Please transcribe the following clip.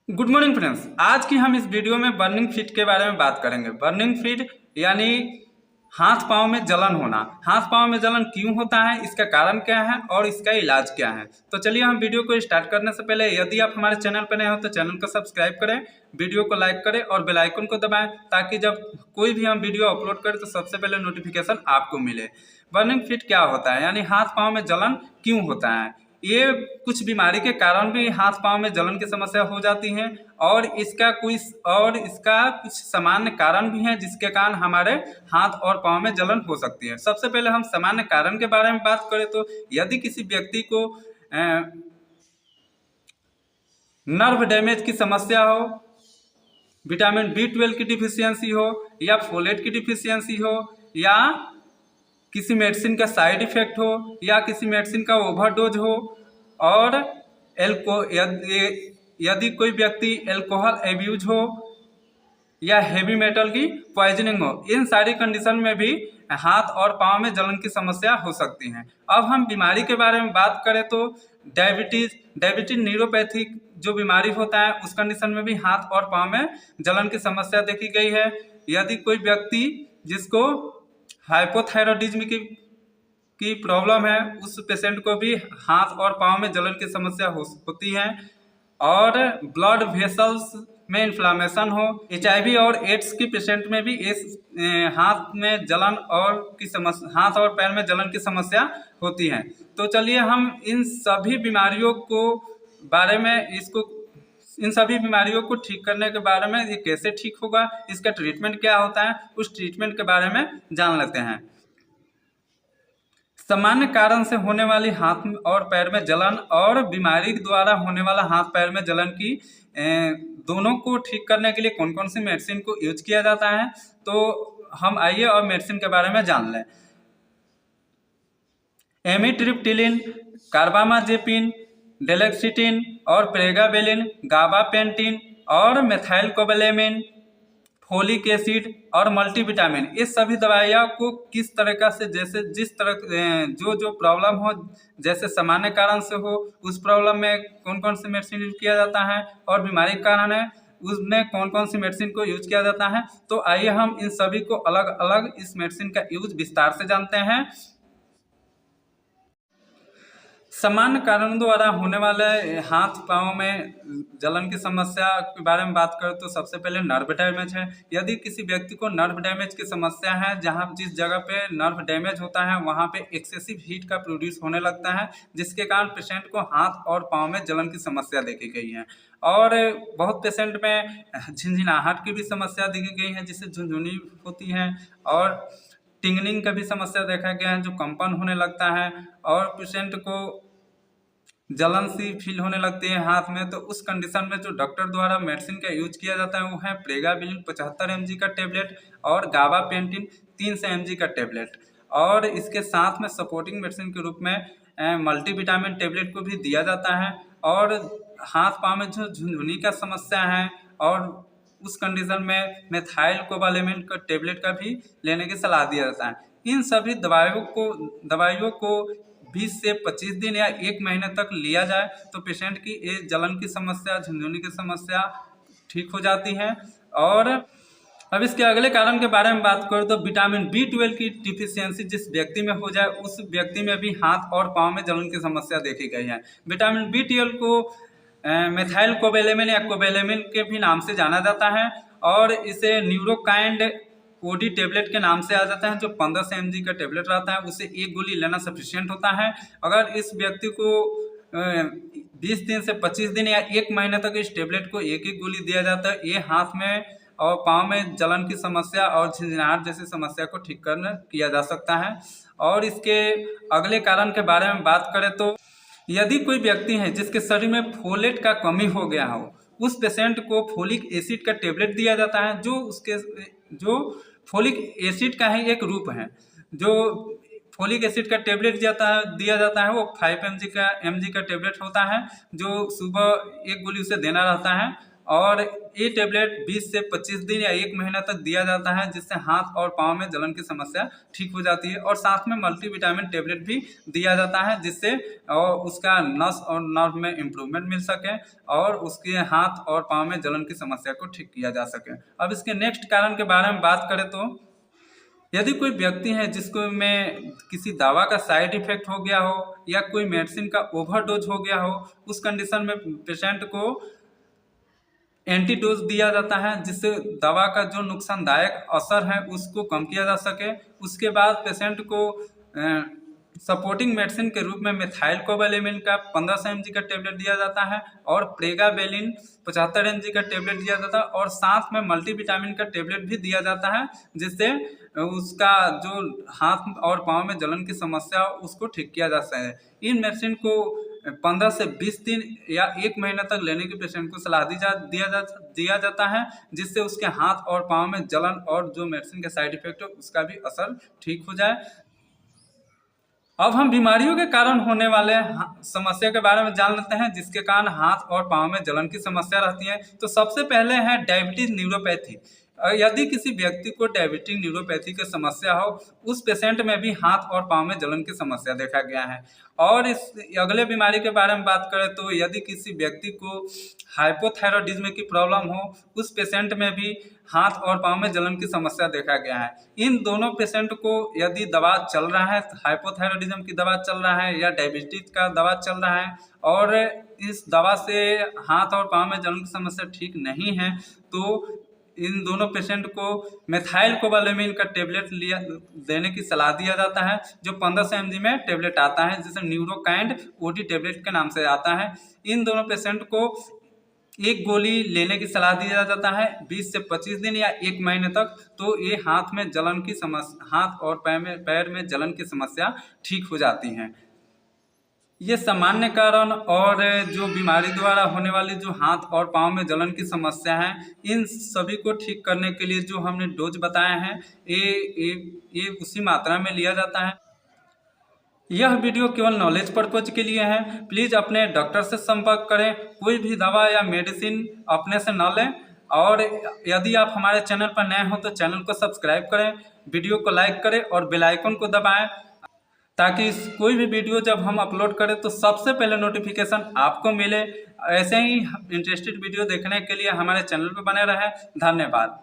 Good morning friends. आज की हम इस वीडियो में बर्निंग फीट के बारे में बात करेंगे। बर्निंग फीट यानी हाथ पांव में जलन होना। हाथ पांव में जलन क्यों होता है, इसका कारण क्या है और इसका इलाज क्या है। तो चलिए हम वीडियो को स्टार्ट करने से पहले यदि आप हमारे चैनल पर नए हो तो चैनल को सब्सक्राइब करें, वीडियो को लाइक करें और बेल आइकन को दबाएं ताकि जब कोई भी हम वीडियो अपलोड करें तो सबसे पहले नोटिफिकेशन आपको मिले। बर्निंग फीट क्या होता है यानी हाथ पांव में जलन क्यों होता है। ये कुछ बीमारी के कारण भी हाथ पांव में जलन की समस्या हो जाती है और इसका कुछ सामान्य कारण भी है जिसके कारण हमारे हाथ और पांव में जलन हो सकती है। सबसे पहले हम सामान्य कारण के बारे में बात करें तो यदि किसी व्यक्ति को नर्व डैमेज की समस्या हो, विटामिन B12 की डिफिशियंसी हो या फोलेट की डिफिशियंसी हो या किसी मेडिसिन का साइड इफेक्ट हो या किसी मेडिसिन का ओवरडोज हो और यदि कोई व्यक्ति एल्कोहल एब्यूज हो या हेवी मेटल की पॉइजनिंग हो, इन सारी कंडीशन में भी हाथ और पांव में जलन की समस्या हो सकती है। अब हम बीमारी के बारे में बात करें तो डायबिटीज न्यूरोपैथिक जो बीमारी होता है उस कंडीशन में भी हाथ और पांव में जलन की समस्या देखी गई है। यदि कोई व्यक्ति जिसको हाइपोथायरॉयडिज्म की प्रॉब्लम है उस पेशेंट को भी हाथ और पांव में जलन की समस्या होती है और ब्लड वेसल्स में इन्फ्लामेशन हो, HIV और एड्स की पेशेंट में भी इस हाथ में जलन और हाथ और पैर में जलन की समस्या होती है। तो चलिए हम इन सभी बीमारियों को ठीक करने के बारे में, ये कैसे ठीक होगा, इसका ट्रीटमेंट क्या होता है, उस ट्रीटमेंट के बारे में जान लेते हैं। सामान्य कारण से होने वाली हाथ और पैर में जलन और बीमारी द्वारा होने वाला हाथ पैर में जलन की दोनों को ठीक करने के लिए कौन कौन सी मेडिसिन को यूज किया जाता है, तो हम आइए और मेडिसिन के बारे में जान लें। एमिट्रिप्टिलिन, कार्बामाजेपिन, डेलेक्सिटिन और प्रेगाबेलिन, गाबापेंटिन और मेथाइलकोबैलेमिन, फोलिक एसिड और मल्टीविटामिन, इस सभी दवाइयों को किस तरीका से, जैसे जिस तरह जो प्रॉब्लम हो, जैसे सामान्य कारण से हो उस प्रॉब्लम में कौन कौन सी मेडिसिन यूज किया जाता है और बीमारी के कारण है उसमें कौन कौन सी मेडिसिन को यूज किया जाता है। तो आइए हम इन सभी को अलग अलग इस मेडिसिन का यूज विस्तार से जानते हैं। सामान्य कारणों द्वारा होने वाले हाथ पांव में जलन की समस्या के बारे में बात करें तो सबसे पहले नर्व डैमेज है। यदि किसी व्यक्ति को नर्व डैमेज की समस्या है, जहां जिस जगह पे नर्व डैमेज होता है वहां पे एक्सेसिव हीट का प्रोड्यूस होने लगता है जिसके कारण पेशेंट को हाथ और पांव में जलन की समस्या देखी गई है। और बहुत पेशेंट में झिंझिनाहट की भी समस्या देखी गई है जिससे झुनझुनी होती है और टिंगलिंग का भी समस्या देखा गया है जो कंपन होने लगता है और पेशेंट को जलन सी फील होने लगती है हाथ में। तो उस कंडीशन में जो डॉक्टर द्वारा मेडिसिन का यूज किया जाता है वो है प्रेगाबिलिन 75 mg का टेबलेट और गाबापेंटिन 300 mg का टेबलेट, और इसके साथ में सपोर्टिंग मेडिसिन के रूप में मल्टीविटामिन टेबलेट को भी दिया जाता है। और हाथ पाँव में जो झुनझुनी का समस्या है और उस कंडीशन में मेथाइलकोबालेमिन का टेबलेट का भी लेने की सलाह दिया जाता है। इन सभी दवाइयों को 20 से 25 दिन या 1 महीने तक लिया जाए तो पेशेंट की ये जलन की समस्या, झुनझुनी की समस्या ठीक हो जाती है। और अब इसके अगले कारण के बारे में बात करें तो विटामिन B12 की डिफिशियंसी जिस व्यक्ति में हो जाए उस व्यक्ति में भी हाथ और पांव में जलन की समस्या देखी गई है। विटामिन B12 को मेथाइलकोबैलेमिन या कोबैलेमिन के भी नाम से जाना जाता है और इसे न्यूरोकाइंड OD टेबलेट के नाम से आ जाता है जो 1500 mg का टेबलेट रहता है, उसे एक गोली लेना सफिशिएंट होता है। अगर इस व्यक्ति को 20 दिन से 25 दिन या 1 महीने तक इस टेबलेट को एक एक गोली दिया जाता है, ये हाथ में और पाँव में जलन की समस्या और झिंझिनाहट जैसी समस्या को ठीक किया जा सकता है। और इसके अगले कारण के बारे में बात करें तो यदि कोई व्यक्ति है जिसके शरीर में फोलेट का कमी हो गया हो उस पेशेंट को फोलिक एसिड का टेबलेट दिया जाता है जो फोलिक एसिड का ही एक रूप है। जो फोलिक एसिड का टेबलेट दिया जाता है वो 5 mg का टेबलेट होता है जो सुबह एक गोली उसे देना रहता है और ये टेबलेट 20 से 25 दिन या 1 महीना तक दिया जाता है, जिससे हाथ और पाँव में जलन की समस्या ठीक हो जाती है। और साथ में मल्टीविटामिन टेबलेट भी दिया जाता है, जिससे उसका नस और नर्व में इम्प्रूवमेंट मिल सके और उसके हाथ और पाँव में जलन की समस्या को ठीक किया जा सके। अब इसके नेक्स्ट कारण के बारे में बात करें तो यदि कोई व्यक्ति है जिसको में किसी दवा का साइड इफेक्ट हो गया हो या कोई मेडिसिन का ओवरडोज हो गया हो, उस कंडीशन में पेशेंट को एंटीडोज दिया जाता है, जिससे दवा का जो नुकसानदायक असर है उसको कम किया जा सके। उसके बाद पेशेंट को सपोर्टिंग मेडिसिन के रूप में मिथाइल कोबालेमिन का 1500 mg का टेबलेट दिया जाता है और प्रेगाबेलिन 75 mg का टेबलेट दिया जाता है और साथ में मल्टीविटामिन का टेबलेट भी दिया जाता है, जिससे उसका जो हाथ और पाँव में जलन की समस्या उसको ठीक किया जा सके। इन मेडिसिन को 15 से 20 दिन या 1 महीना तक लेने की पेशेंट को सलाह दिया जाता है, जिससे उसके हाथ और पाँव में जलन और जो मेडिसिन का साइड इफेक्ट है उसका भी असर ठीक हो जाए। अब हम बीमारियों के कारण होने वाले समस्या के बारे में जान लेते हैं, जिसके कारण हाथ और पाँव में जलन की समस्या रहती है। तो सबसे पहले है डायबिटीज न्यूरोपैथी। यदि किसी व्यक्ति को डायबिटिक न्यूरोपैथी की समस्या हो, उस पेशेंट में भी हाथ और पाँव में जलन की समस्या देखा गया है। और इस अगले बीमारी के बारे में बात करें तो यदि किसी व्यक्ति को हाइपोथायरॉयडिज्म की प्रॉब्लम हो, उस पेशेंट में भी हाथ और पाँव में जलन की समस्या देखा गया है। इन दोनों पेशेंट को यदि दवा चल रहा है, हाइपोथायरॉयडिज्म की दवा चल रहा है या डायबिटीज का दवा चल रहा है और इस दवा से हाथ और पाँव में जलन की समस्या ठीक नहीं है, तो इन दोनों पेशेंट को मिथाइल कोबालेमिन का टेबलेट देने की सलाह दिया जाता है, जो 1500 mg में टेबलेट आता है, जिसे न्यूरोकाइंड ओडी टेबलेट के नाम से आता है। इन दोनों पेशेंट को एक गोली लेने की सलाह दिया जाता है 20 से 25 दिन या 1 महीने तक, तो ये हाथ में जलन की समस्या, हाथ और पैर में जलन की समस्या ठीक हो जाती है। ये सामान्य कारण और जो बीमारी द्वारा होने वाली जो हाथ और पाँव में जलन की समस्या है, इन सभी को ठीक करने के लिए जो हमने डोज बताए हैं ये उसी मात्रा में लिया जाता है। यह वीडियो केवल नॉलेज पर्पज के लिए है। प्लीज़ अपने डॉक्टर से संपर्क करें, कोई भी दवा या मेडिसिन अपने से न लें। और यदि आप हमारे चैनल पर नए हो तो चैनल को सब्सक्राइब करें, वीडियो को लाइक करें और बेल आइकन को दबाएं, ताकि कोई भी वीडियो जब हम अपलोड करें तो सबसे पहले नोटिफिकेशन आपको मिले। ऐसे ही इंटरेस्टेड वीडियो देखने के लिए हमारे चैनल पर बने रहें। धन्यवाद।